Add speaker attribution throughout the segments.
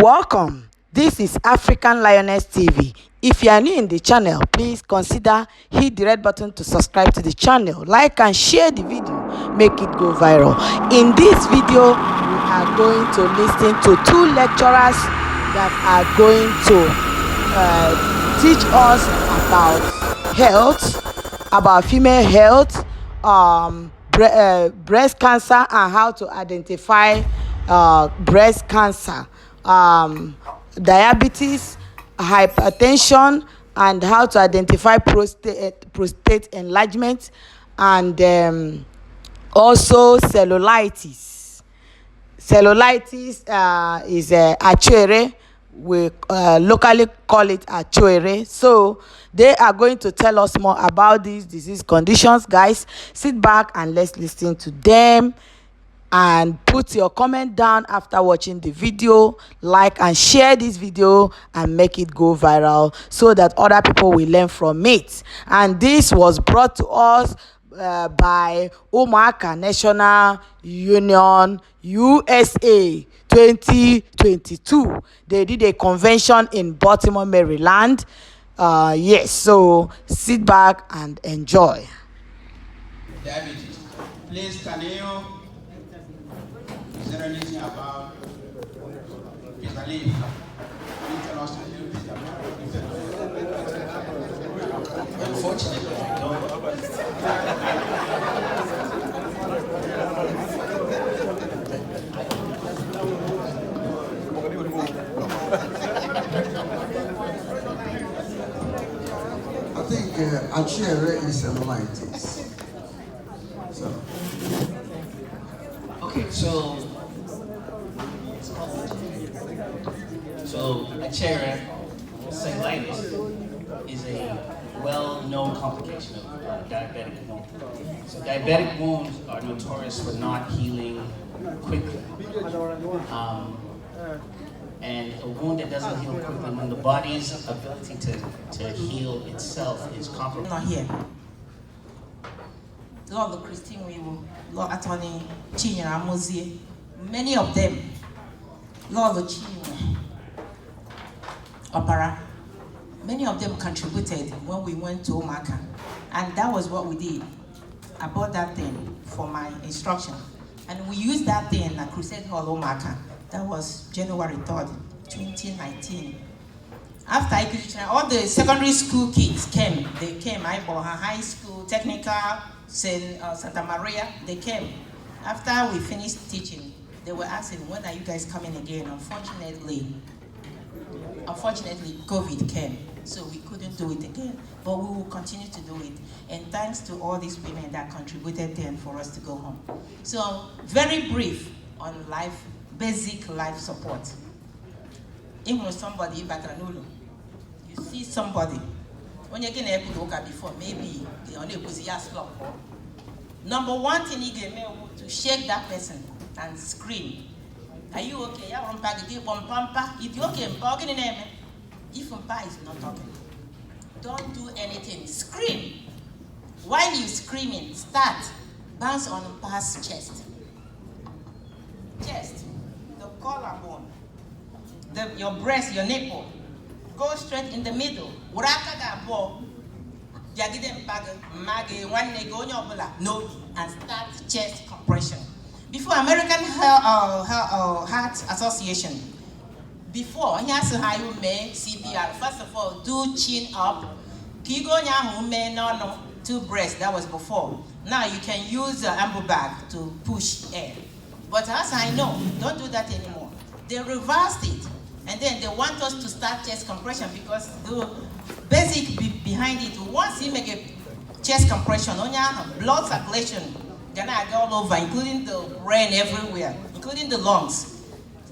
Speaker 1: Welcome. This is African Lioness TV. If you are new in the channel, please consider hit the red button to subscribe to the channel, like and share the video, make it go viral. In this video, we are going to listen to two lecturers that are going to teach us about health, about female health, breast cancer, and how to identify breast cancer, diabetes, hypertension, and how to identify prostate enlargement, and also cellulitis. Cellulitis is achuere. We locally call it achuere. So they are going to tell us more about these disease conditions. Guys, sit back and let's listen to them, and put your comment down after watching the video. Like and share this video and make it go viral so that other people will learn from it. And this was brought to us by Umuaka National Union USA 2022. They did a convention in Baltimore, Maryland. Yes, so sit back and enjoy.
Speaker 2: Diabetes. Please, can you? Is there anything about his belief? Can you tell us a little bit about it? Unfortunately, I don't.
Speaker 3: I think achuere is cellulitis.
Speaker 4: Okay, so achuere, cellulitis, is a well-known complication of diabetic wound. So diabetic wounds are notorious for not healing quickly. And a wound that doesn't heal quickly, when the body's ability to heal itself is compromised.
Speaker 5: Not here. Lord Christine Wiwu, Lord Attorney Chinyere Amozie, many of them, Lord Chinyere Opera, many of them contributed when we went to Umuaka. And that was what we did. I bought that thing for my instruction. And we used that thing at Crusade Hall Umuaka. That was January 3rd, 2019. After I all the secondary school kids came. They came. I bought her high school, technical, Santa Maria. They came. After we finished teaching, they were asking, when are you guys coming again? Unfortunately, COVID came, so we couldn't do it again. But we will continue to do it. And thanks to all these women that contributed then for us to go home. So very brief on life, basic life support. Even with somebody, you see somebody, when you're getting a before, maybe they only was number one thing you get to shake that person and scream. Are you okay? If you're okay, if Mpa is not talking, don't do anything. Scream. While you're screaming, start. Bounce on Mpa's chest. Chest. The collarbone. Your breast, your nipple. Go straight in the middle. No, and start chest compression. Before American Heart Association, before CPR, first of all, do chin up. Two breasts, that was before. Now you can use an amber bag to push air. But as I know, don't do that anymore. They reversed it. And then they want us to start chest compression because the basic behind it, once you make a chest compression, on your blood circulation, gonna go all over, including the brain everywhere, including the lungs.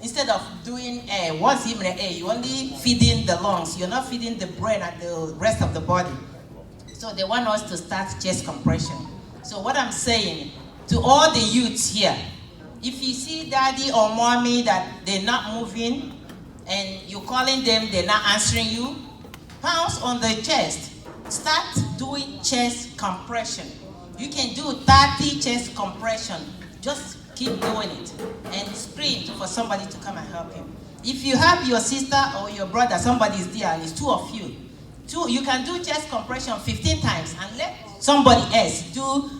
Speaker 5: Instead of doing air, once you make air, you only feeding the lungs. You're not feeding the brain and the rest of the body. So they want us to start chest compression. So what I'm saying to all the youths here, if you see daddy or mommy that they're not moving, and you're calling them, they're not answering you, pounce on the chest. Start doing chest compression. You can do 30 chest compression. Just keep doing it and scream for somebody to come and help you. If you have your sister or your brother, somebody is there and it's two of you, you can do chest compression 15 times and let somebody else do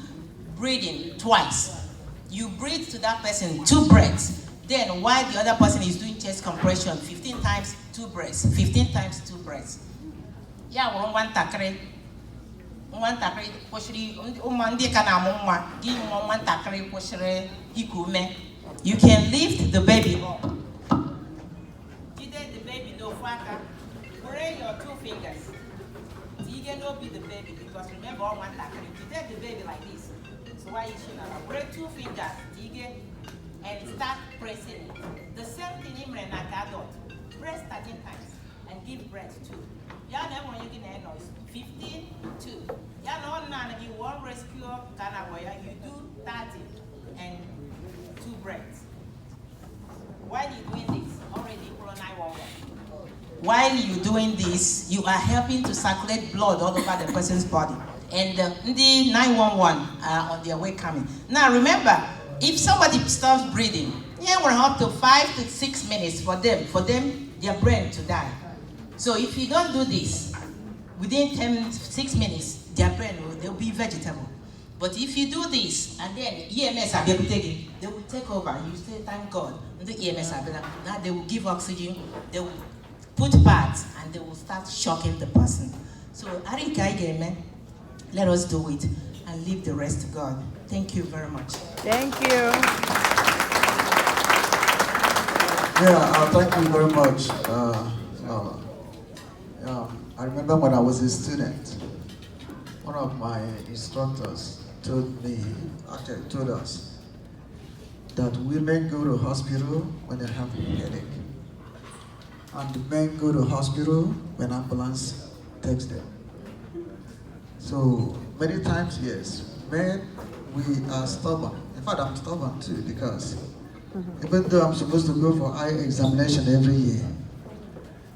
Speaker 5: breathing twice. You breathe to that person 2 breaths. Then while the other person is doing chest compression, 15 times 2 breaths, 15 times 2 breaths. Yeah, one takre. One takre poshri umandi kana mumma give one takre poshre ikume. You can lift the baby up. You let the baby no faka. Pray your 2 fingers. You can not be the baby because remember one takre. You let the baby like this. So why you should not break 2 fingers, and start pressing it. The same thing in adult. Press 13 times and give breath too. Y'all know when you get a noise. 15, 2. Y'all know none of you one rescue Kanaboya, you do 30 and 2 breaths. While you're doing this, already call 911. While you're doing this, you are helping to circulate blood all over the person's body. And the 911 are on their way coming. Now remember, if somebody stops breathing, we're up to 5 to 6 minutes for them, their brain to die. So if you don't do this, within 6 minutes, their brain they'll be vegetable. But if you do this, and then EMS are able to take it, they will take over. You say, thank God. And the EMS are better. Now they will give oxygen, they will put pads, and they will start shocking the person. So, let us do it and leave the rest to God. Thank you very much.
Speaker 1: Thank you.
Speaker 3: Yeah, thank you very much. I remember when I was a student, one of my instructors told us that women go to hospital when they have a headache, and the men go to hospital when ambulance takes them. So many times, yes, men, we are stubborn. In fact, I'm stubborn too, because even though I'm supposed to go for eye examination every year,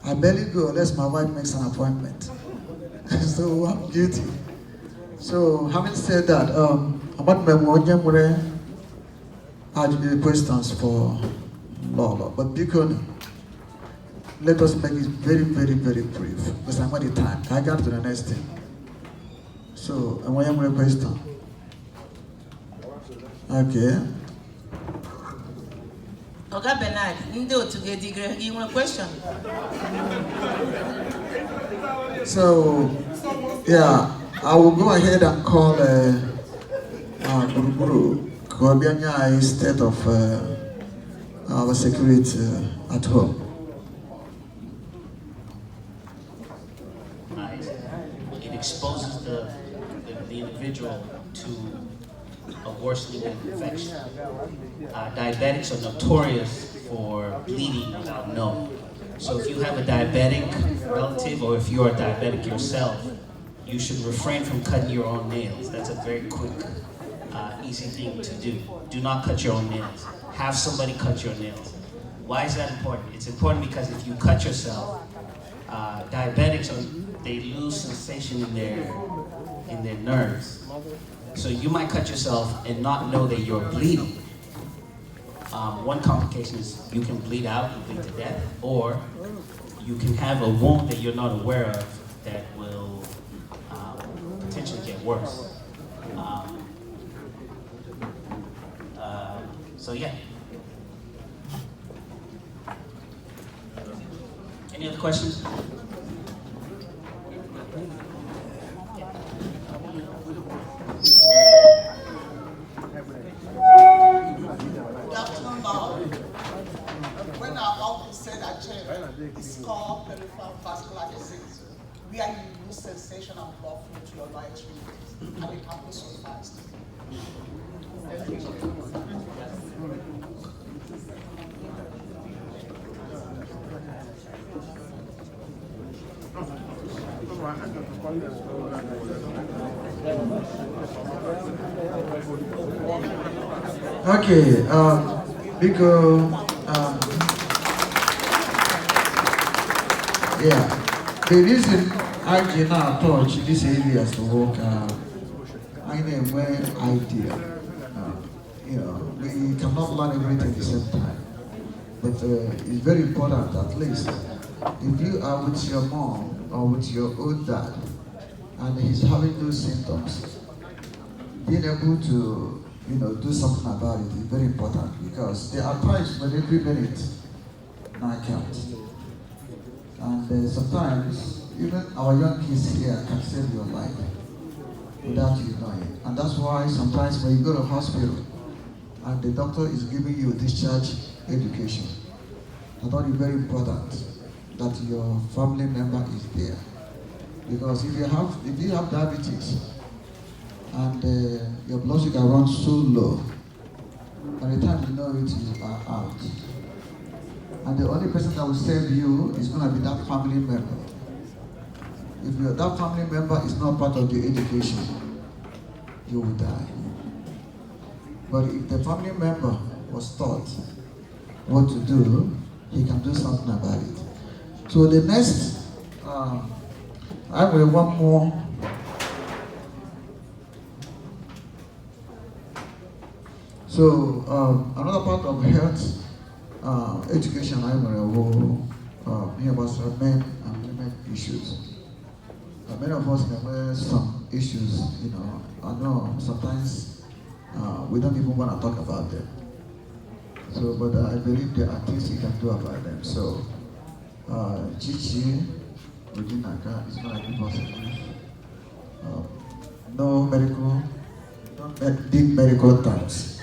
Speaker 3: I barely go unless my wife makes an appointment. So I'm guilty. So having said that, about my questions for Lola, but because let us make it very, very, very brief, because I'm out of time. I got to the next thing. So, I want a question. Okay.
Speaker 5: Oga Bernard, you want a question?
Speaker 3: So, yeah, I will go ahead and call Guru Kobianya instead of our security at home.
Speaker 4: It exposes the individual to a worsening infection. Diabetics are notorious for bleeding without knowing. So if you have a diabetic relative or if you're a diabetic yourself, you should refrain from cutting your own nails. That's a very quick, easy thing to do. Do not cut your own nails. Have somebody cut your nails. Why is that important? It's important because if you cut yourself, diabetics they lose sensation in their nerves. So you might cut yourself and not know that you're bleeding. One complication is you can bleed out and bleed to death, or you can have a wound that you're not aware of that will potentially get worse. So yeah. Any other questions?
Speaker 6: Dr. Law, when our office said that it's called peripheral vascular disease, where you lose sensation and blood flow to your lower extremities, and it happens so fast.
Speaker 3: Okay, because yeah, the reason I cannot touch these areas to work, I have an idea. We cannot learn everything at the same time. But it's very important, at least, if you are with your mom or with your old dad, and he's having those symptoms, being able to, do something about it is very important, because there are times when every minute now counts. And sometimes, even our young kids here can save your life without you knowing. And that's why sometimes when you go to hospital and the doctor is giving you discharge education, I thought it's very important that your family member is there. Because if you have diabetes and your blood sugar runs so low, by the time you know it, you are out. And the only person that will save you is going to be that family member. If that family member is not part of the education, you will die. But if the family member was taught what to do, he can do something about it. So the next, I will one more. So another part of health education, I will hear about men and women issues. Many of us have some issues, I know sometimes we don't even want to talk about them. So, but I believe there are things you can do about them. So, Chichi Udinaka is going to give us a brief. No big medical terms.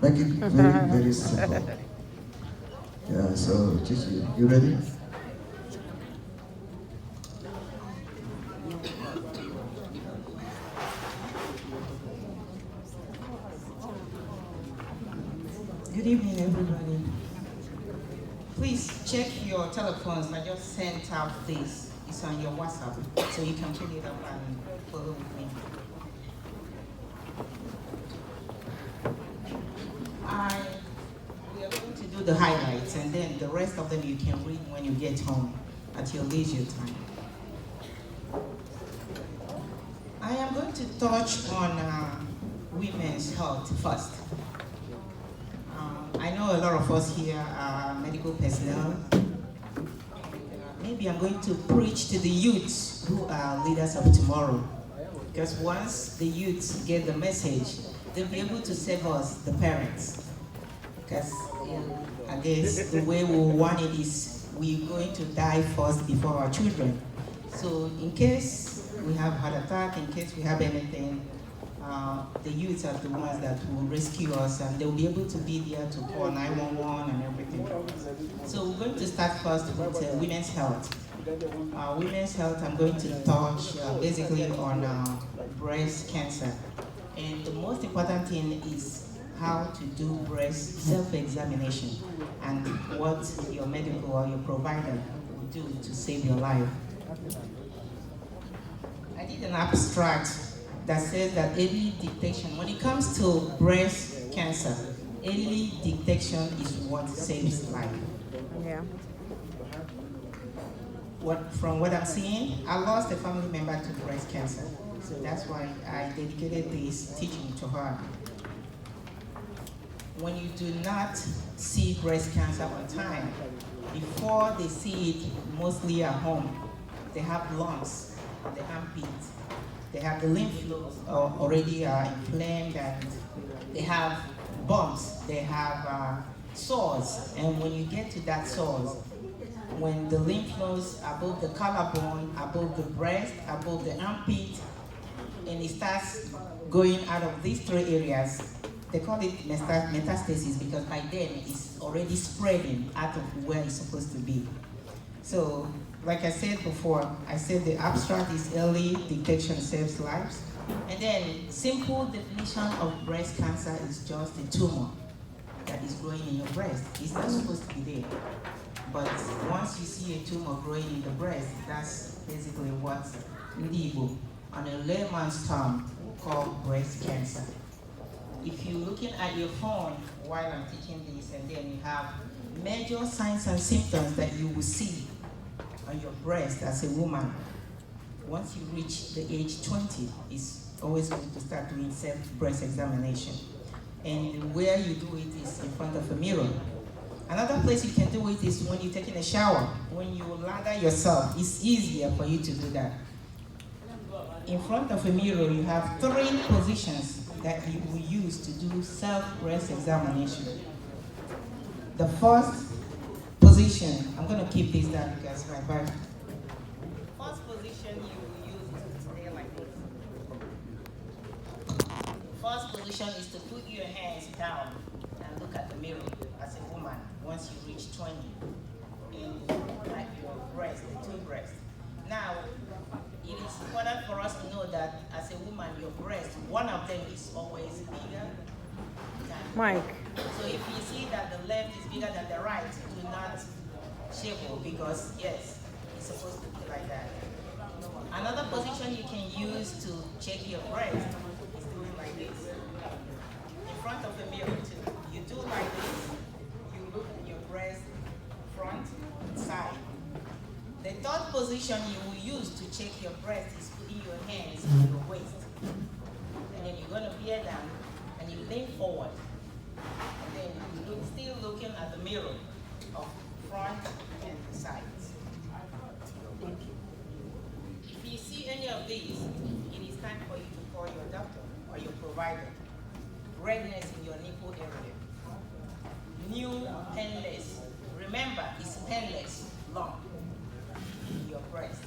Speaker 3: Make it very, very simple. Yeah, so Chichi, you ready?
Speaker 5: Good evening, everybody. Please check your telephones. I just sent out this. It's on your WhatsApp, so you can pick it up and follow with me. We are going to do the highlights, and then the rest of them you can read when you get home at your leisure time. I am going to touch on women's health first. I know a lot of us here are medical personnel. Maybe I'm going to preach to the youths who are leaders of tomorrow. Because once the youths get the message, they'll be able to save us, the parents. Because I guess the way we want it is we're going to die first before our children. So in case we have heart attack, in case we have anything, the youths are the ones that will rescue us, and they'll be able to be there to call 911 and everything. So we're going to start first with women's health. Women's health, I'm going to touch basically on breast cancer. And the most important thing is how to do breast self-examination and what your medical or your provider will do to save your life. I did an abstract that says that early detection, when it comes to breast cancer, early detection is what saves life.
Speaker 1: Yeah.
Speaker 5: From what I'm seeing, I lost a family member to breast cancer. So that's why I dedicated this teaching to her. When you do not see breast cancer on time, before they see it, mostly at home, they have lumps on the armpit. They have the lymph nodes already inflamed, and they have bumps, they have sores. And when you get to that sores, when the lymph nodes above the collarbone, above the breast, above the armpit, and it starts going out of these three areas, they call it metastasis, because by then it's already spreading out of where it's supposed to be. So, like I said before, I said the abstract is early detection saves lives. And then, simple definition of breast cancer is just a tumor that is growing in your breast. It's not supposed to be there. But once you see a tumor growing in the breast, that's basically what Ndigo, on a layman's term, call breast cancer. If you're looking at your phone while I'm teaching this, and then you have major signs and symptoms that you will see on your breast as a woman, once you reach the age 20, it's always good to start doing self-breast examination. And where you do it is in front of a mirror. Another place you can do it is when you're taking a shower. When you lather yourself, it's easier for you to do that. In front of a mirror, you have 3 positions that you will use to do self-breast examination. The first position, I'm going to keep this down because my back. First position you will use is to stay like this. First position is to put your hands down and look at the mirror as a woman once you reach 20 in like your breast, the 2 breasts. Now, it is important for us to know that as a woman, your breast, one of them is always bigger than
Speaker 1: Mike.
Speaker 5: So if you see that the left is bigger than the right, do not shable because yes, it's supposed to be like that. Another position you can use to check your breast is doing like this. In front of the mirror too. You do like this, you look at your breast, front, side. The third position you will use to check your breast is putting your hands on your waist. And then you're going to bear down and you lean forward. And then you look, still looking at the mirror of front and sides. Thank you. If you see any of these, it is time for you to call your doctor or your provider. Redness in your nipple area. New painless. Remember, it's painless, long. Your breast.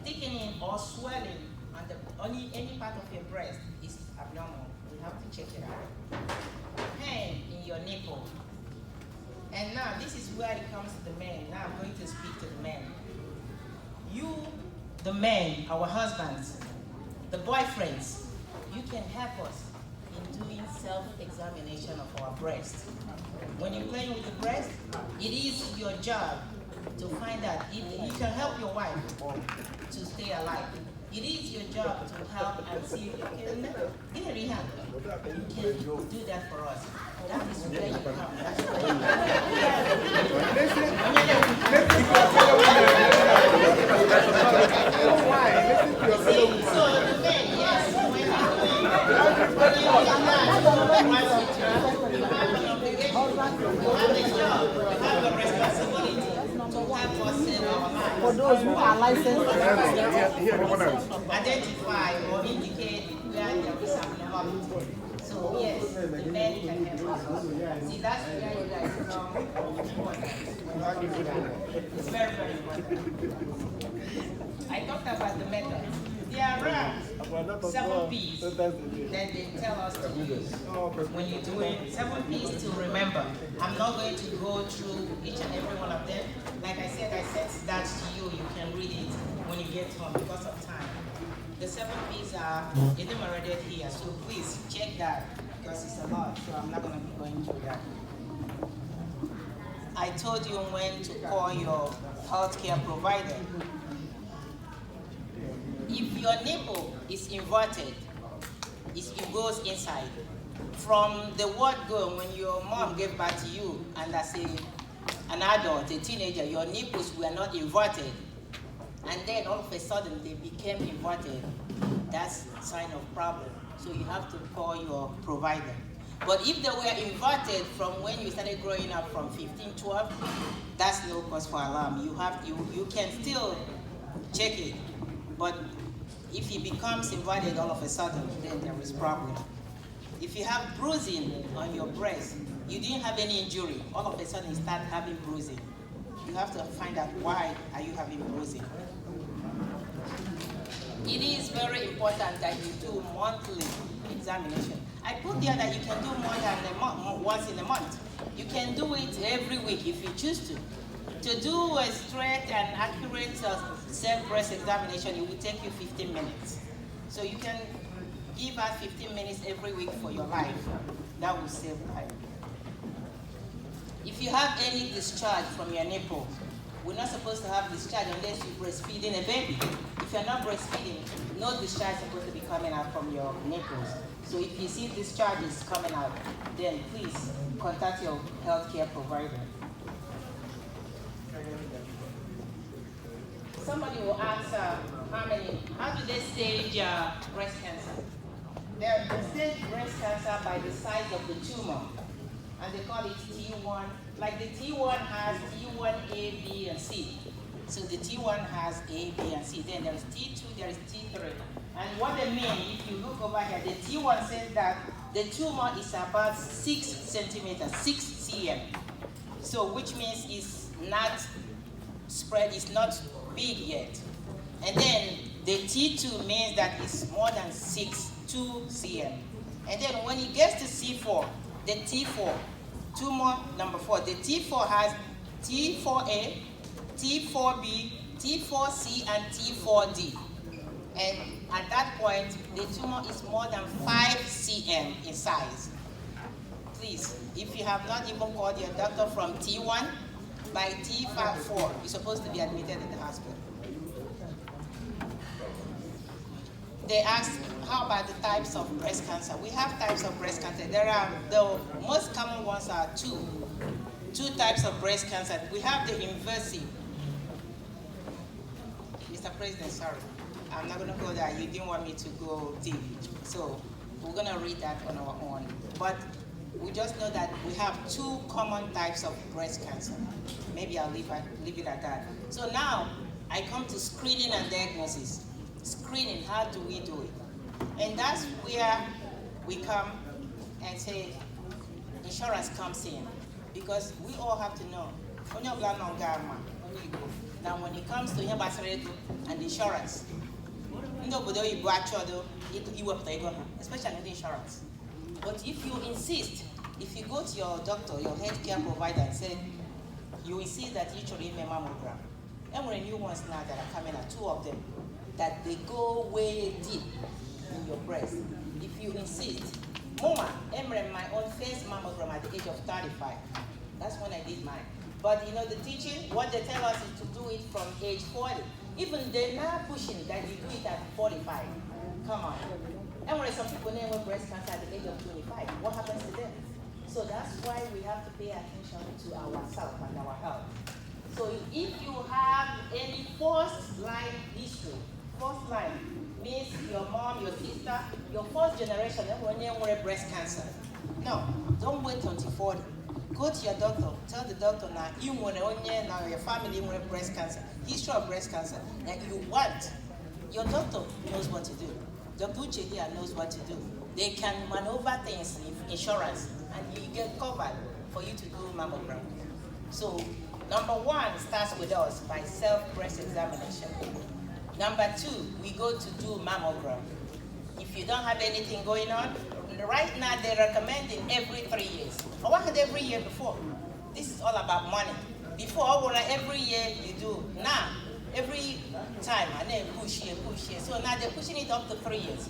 Speaker 5: Thickening or swelling on any part of your breast is abnormal. We have to check it out. Pain in your nipple. And now this is where it comes to the men. Now I'm going to speak to the men. You, the men, our husbands, the boyfriends, you can help us in doing self-examination of our breast. When you're playing with the breast, it is your job to find out if you can help your wife to stay alive. It is your job to help and see if you can get a rehab. You can do that for us. That is where you come. That's where you come. So the men, yes, when you have an obligation, you have a job, you have a responsibility.
Speaker 1: For those who are licensed,
Speaker 5: identify or indicate where there is abnormality. So yes, the men can help us. See, that's where you guys come important. It's very, very important. I talked about the method. There are 7 P's that they tell us to use when you're doing 7 P's to remember. I'm not going to go through each and every one of them. Like I said that to you. You can read it when you get home because of time. The 7 P's are enumerated here, so please check that because it's a lot, so I'm not going to be going through that. I told you when to call your healthcare provider. If your nipple is inverted, it goes inside. From the word go, when your mom gave birth to you, and as an adult, a teenager, your nipples were not inverted, and then all of a sudden they became inverted, that's a sign of problem. So you have to call your provider. But if they were inverted from when you started growing up from 15, 12, that's no cause for alarm. You can still check it, but if it becomes inverted all of a sudden, then there is problem. If you have bruising on your breast, you didn't have any injury, all of a sudden you start having bruising. You have to find out why are you having bruising. It is very important that you do monthly examination. I put there that you can do more than once in a month. You can do it every week if you choose to. To do a straight and accurate self-breast examination, it will take you 15 minutes. So you can give us 15 minutes every week for your life. That will save life. If you have any discharge from your nipple, we're not supposed to have discharge unless you're breastfeeding a baby. If you're not breastfeeding, no discharge is supposed to be coming out from your nipples. So if you see discharge is coming out, then please contact your healthcare provider. Somebody will ask how do they stage breast cancer? They stage breast cancer by the size of the tumor. and they call it T1. Like the T1 has T1, A, B, and C. So the T1 has A, B, and C. Then there's T2, there's T3. And what they mean, if you look over here, the T1 says that the tumor is about 6 centimeters, 6 cm. So which means it's not spread, it's not big yet. And then the T2 means that it's more than 2 cm. And then when it gets to C4, the T4, tumor number 4, the T4 has T4A, T4B, T4C, and T4D. And at that point, the tumor is more than 5 cm in size. Please, if you have not even called your doctor from T1, by T4, you're supposed to be admitted in the hospital. They asked, how about the types of breast cancer? We have types of breast cancer. The most common ones are two types of breast cancer. We have the invasive. Mr. President, sorry. I'm not going to go there. You didn't want me to go deep. So we're going to read that on our own. But we just know that we have 2 common types of breast cancer. Maybe I'll leave it at that. So now I come to screening and diagnosis. Screening, how do we do it? And that's where we come and say insurance comes in. Because we all have to know. Now when it comes to and insurance, especially the insurance. But if you insist, if you go to your doctor, your healthcare provider, and say, you insist that you should do a mammogram, and there are new ones now that are coming out, 2 of them, that they go way deep in your breast. If you insist, Mama, I remember my own first mammogram at the age of 35. That's when I did mine. But you know the teaching, what they tell us is to do it from age 40. Even they're now pushing that you do it at 45. Come on. And when some people name with breast cancer at the age of 25, what happens to them? So that's why we have to pay attention to ourselves and our health. So if you have any first line history, first line means your mom, your sister, your first generation, when you have breast cancer. No, don't wait until 40. Go to your doctor, tell the doctor now, now your family have breast cancer, history of breast cancer, that you want. Your doctor knows what to do. Dr. Uche here knows what to do. They can maneuver things in insurance, and you get covered for you to do mammogram. So, number 1 starts with us by self-breast examination. Number 2, we go to do mammogram. If you don't have anything going on, right now they're recommending every 3 years. I worked every year before. This is all about money. Before, every year you do. Now, every time, and then push here. So now they're pushing it up to 3 years.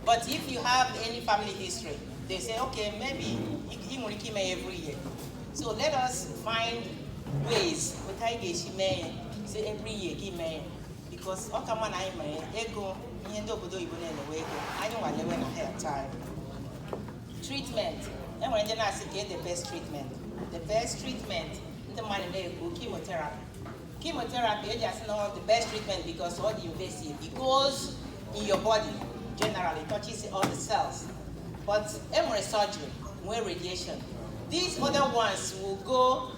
Speaker 5: But if you have any family history, they say, okay, maybe you will keep me every year. So let us find ways, say every year, give me, because I ego, time. Treatment. And when they ask get the best treatment. The best treatment, the money they go chemotherapy. Chemotherapy is just not the best treatment because all the invasive, it goes in your body, generally, touches all the cells. But MRI surgery, where radiation, these other ones will go,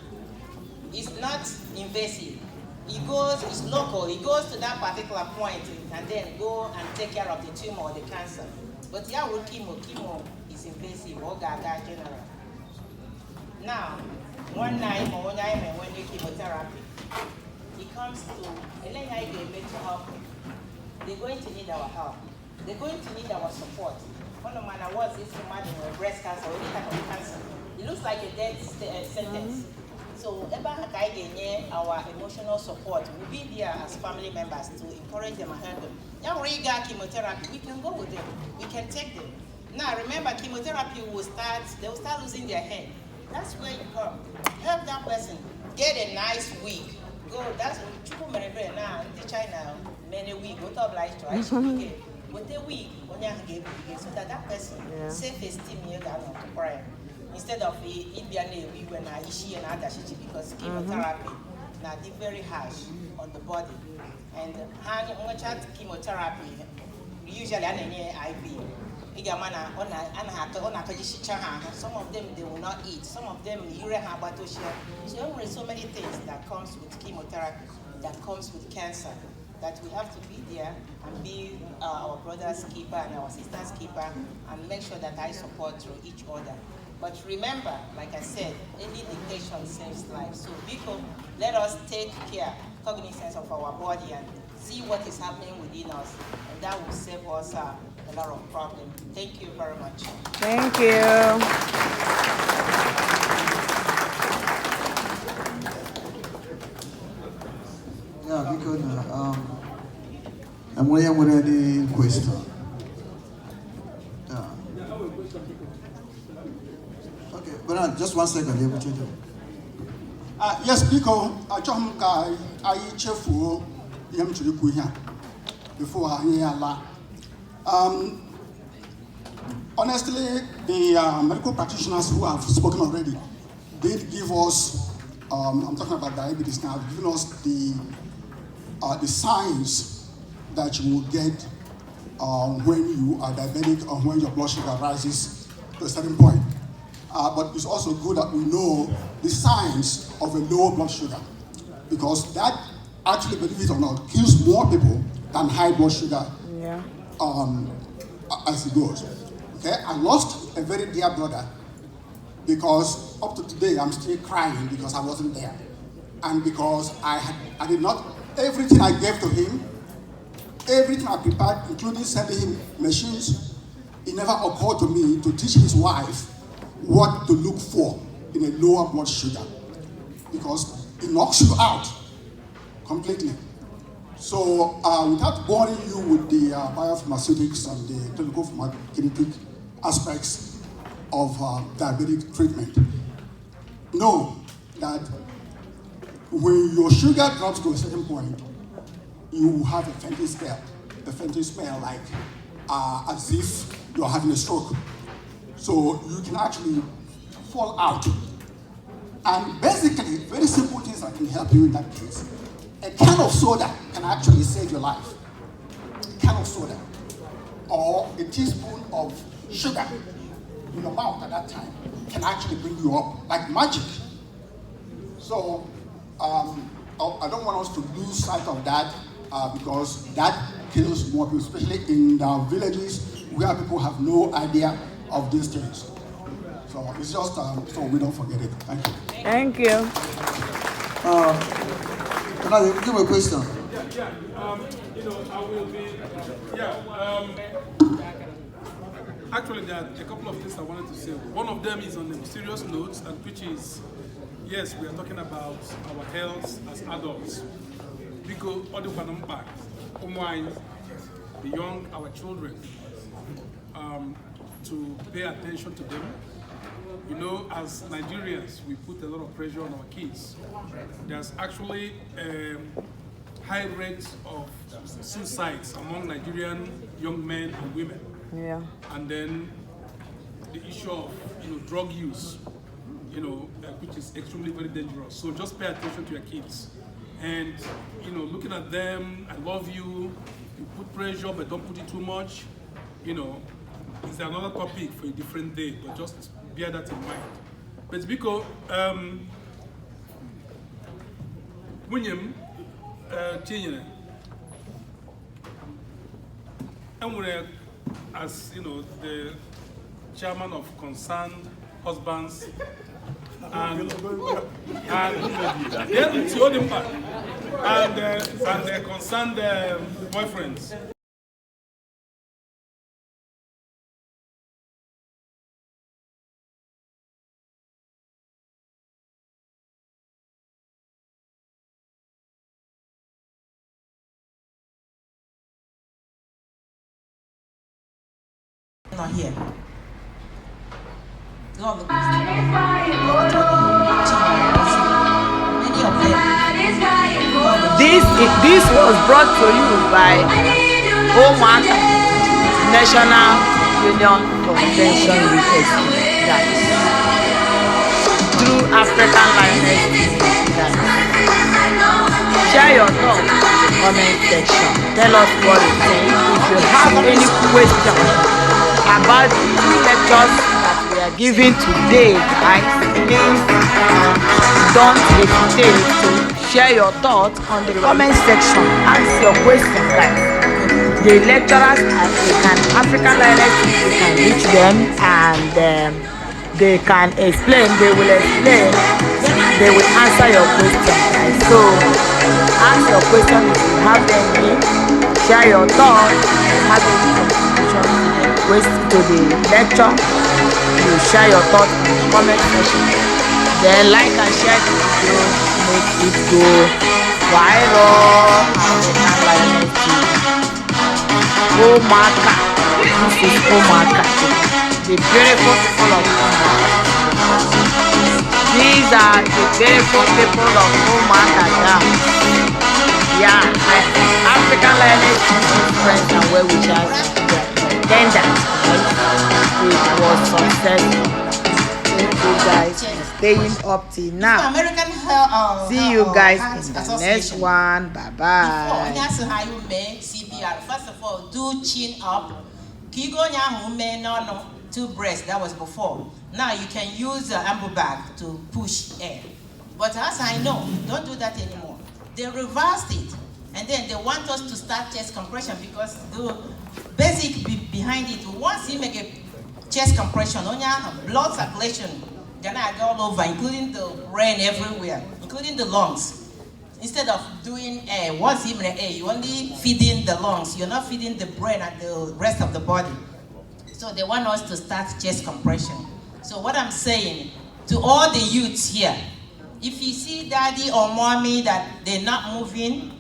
Speaker 5: it's not invasive. It goes, it's local, it goes to that particular point and then go and take care of the tumor or the cancer. But yeah, with chemo is invasive, or gaga general. Now, one night when you chemotherapy, it comes to a mental health. They're going to need our help. They're going to need our support. One of my was this woman with breast cancer or any type of cancer. It looks like a death sentence. So our emotional support, we'll be there as family members to encourage them and help them. Now we got chemotherapy, we can go with them, we can take them. Now remember, chemotherapy they will start losing their hair. That's where you come. Help that person get a nice wig. Go, that's what now in China, many wig, what up like to actually with the wig, so that person self-esteem instead of Indian wig when I issue and other shit because chemotherapy now they very harsh on the body. And chemotherapy usually an IV. Some of them they will not eat. Some of them so there are so many things that comes with chemotherapy, that comes with cancer, that we have to be there and be our brother's keeper and our sister's keeper and make sure that I support through each other. But remember, like I said, any dictation saves lives. So Biko, let us take care, cognizance of our body and see what is happening within us, and that will save us a lot of problems. Thank you very much.
Speaker 1: Thank you.
Speaker 3: Yeah, because I'm waiting with any question. Yeah. Okay, but just 1 second, let me tell you.
Speaker 2: Yes, because I jump guy, I cheerful, yam to the here before I hear a lot. Honestly, the medical practitioners who have spoken already did give us, I'm talking about diabetes now, given us the signs that you will get when you are diabetic or when your blood sugar rises to a certain point. But it's also good that we know the signs of a low blood sugar, because that actually, believe it or not, kills more people than high blood sugar.
Speaker 1: Yeah.
Speaker 2: As it goes. Okay, I lost a very dear brother because up to today I'm still crying because I wasn't there, and because I did not, everything I gave to him, everything I prepared, including sending him machines, it never occurred to me to teach his wife what to look for in a lower blood sugar, because it knocks you out completely. So without boring you with the biopharmaceutics and the clinical pharmacokinetic aspects of diabetic treatment, know that when your sugar drops to a certain point, you will have a fainting spell like as if you're having a stroke. So you can actually fall out. And basically, very simple things that can help you in that case. A can of soda can actually save your life. A can of soda. Or a teaspoon of sugar in your mouth at that time can actually bring you up like magic. So I don't want us to lose sight of that because that kills more people, especially in the villages where people have no idea of these things. So it's just so we don't forget it. Thank you.
Speaker 1: Thank you.
Speaker 3: Can I give a question?
Speaker 7: I will be. Actually, there are a couple of things I wanted to say. One of them is on a serious note, and which is, yes, we are talking about our health as adults. Because all the back, the young, our children, to pay attention to them. You know, as Nigerians, we put a lot of pressure on our kids. There's actually a high rate of suicides among Nigerian young men and women.
Speaker 1: Yeah.
Speaker 7: And then the issue of drug use, which is extremely very dangerous. So just pay attention to your kids, and looking at them. I love you. You put pressure, but don't put it too much. It's another topic for a different day, but just bear that in mind. But because William Chinyere, and as the chairman of Concerned Husbands and the Concerned Boyfriends.
Speaker 5: Not here. Love the
Speaker 1: This was brought to you by Umuaka National Union Convention USA, guys, through African Lioness, guys. Share your thoughts in the comment section. Tell us what you think. If you have any questions about the two lectures that we are giving today, guys. Please don't hesitate to share your thoughts on the comment section. Ask your question, guys. The lecturers are an African language, you can reach them and they can explain, they will explain, they will answer your question, guys. So ask your question if you have any, share your thoughts, have any contribution to the lecture, you share your thoughts in the comment section. Then like and share the video, make it go viral. African language Umuaka. This is Umuaka. The beautiful people of Umuaka. These are the beautiful people of Umuaka. Yeah, African language friends and well wishers. Then that it was successful. Thank you guys for staying up till now. See you guys in the next one. Bye bye.
Speaker 5: That's how you make CPR. First of all, do chin up. No, 2 breaths. That was before. Now you can use the amber bag to push air. But as I know, don't do that anymore. They reversed it, and then they want us to start chest compression because the basic behind it. Once you make a chest compression, on your blood circulation gonna go all over, including the brain everywhere, including the lungs. Instead of doing air, once even air, you only feeding the lungs. You're not feeding the brain and the rest of the body. So they want us to start chest compression. So what I'm saying to all the youths here, if you see daddy or mommy that they're not moving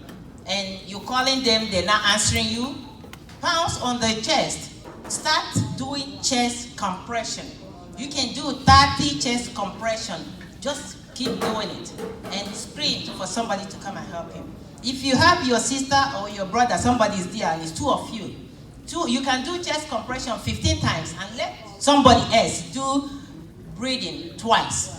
Speaker 5: and you're calling them, they're not answering you, pounce on the chest. Start doing chest compression. You can do 30 chest compression. Just keep doing it and sprint for somebody to come and help you. If you have your sister or your brother, somebody is there and it's 2 of you. You can do chest compression 15 times and let somebody else do breathing twice.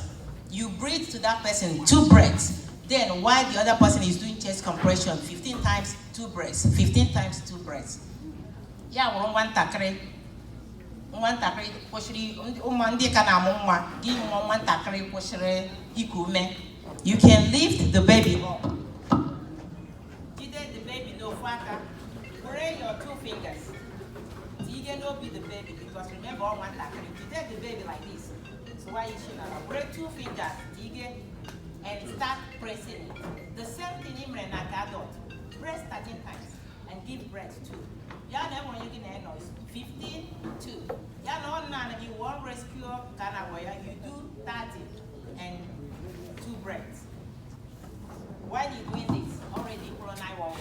Speaker 5: You breathe to that person 2 breaths. Then while the other person is doing chest compression, 15 times 2 breaths. 15 times 2 breaths. Yeah, we're on one takre. One takre, you can lift the baby up. The baby no faka. Pray your 2 fingers. You can not be the baby because remember on one takre. You take the baby like this. So why you should not break 2 fingers, and start pressing it. The same thing in an adult. Press 13 times and give breath too. Y'all know when you get a noise. 15, 2. Y'all know none of you won't rescue Kanawaya. You do 30 and 2 breaths. While you're doing this, already call 911.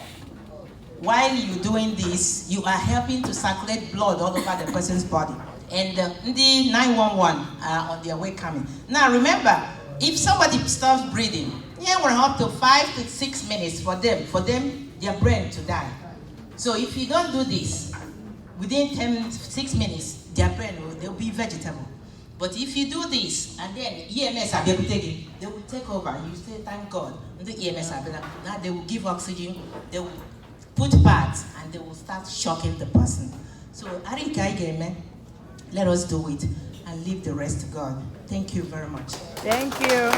Speaker 5: While you're doing this, you are helping to circulate blood all over the person's body. And the 911 are on their way coming. Now remember, if somebody stops breathing, we're up to 5 to 6 minutes for them, their brain to die. So if you don't do this, within 6 minutes, their brain they'll be vegetable. But if you do this, and then EMS are able to take it, they will take over. You say, thank God. And the EMS are better. Now they will give oxygen, they will put pads, and they will start shocking the person. So, let us do it and leave the rest to God. Thank you very much.
Speaker 1: Thank you.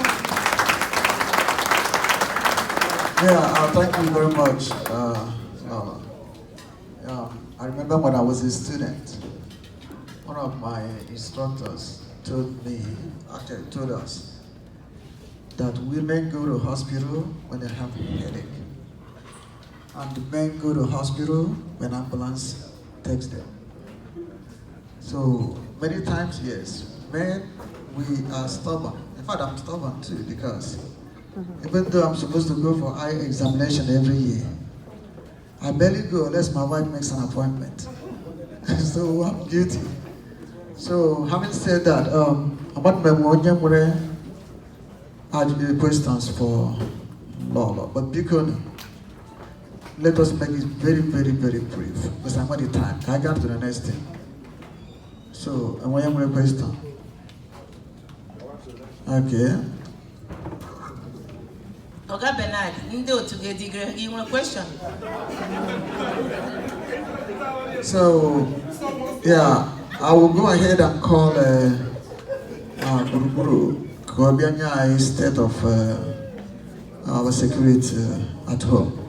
Speaker 3: Yeah, thank you very much. I remember when I was a student, one of my instructors told us that women go to hospital when they have a headache, and the men go to hospital when ambulance takes them. So many times, yes, men, we are stubborn. In fact, I'm stubborn too because even though I'm supposed to go for eye examination every year, I barely go unless my wife makes an appointment. So I'm guilty. So having said that, about my had questions for Lola, but because let us make it very, very, very brief because I'm out of time. I got to the next thing. So, I want a question. Okay.
Speaker 5: Oga Bernard, you want a question?
Speaker 3: So, yeah, I will go ahead and call Buruburu Kobianya state of our security at home.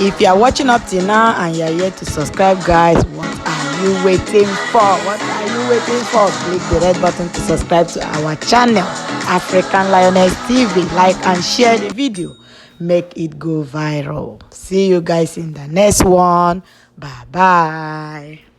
Speaker 1: If you are watching up till now and you are yet to subscribe, guys, what are you waiting for? What are you waiting for? Click the red button to subscribe to our channel, African Lioness TV. Like and share the video. Make it go viral. See you guys in the next one. Bye bye.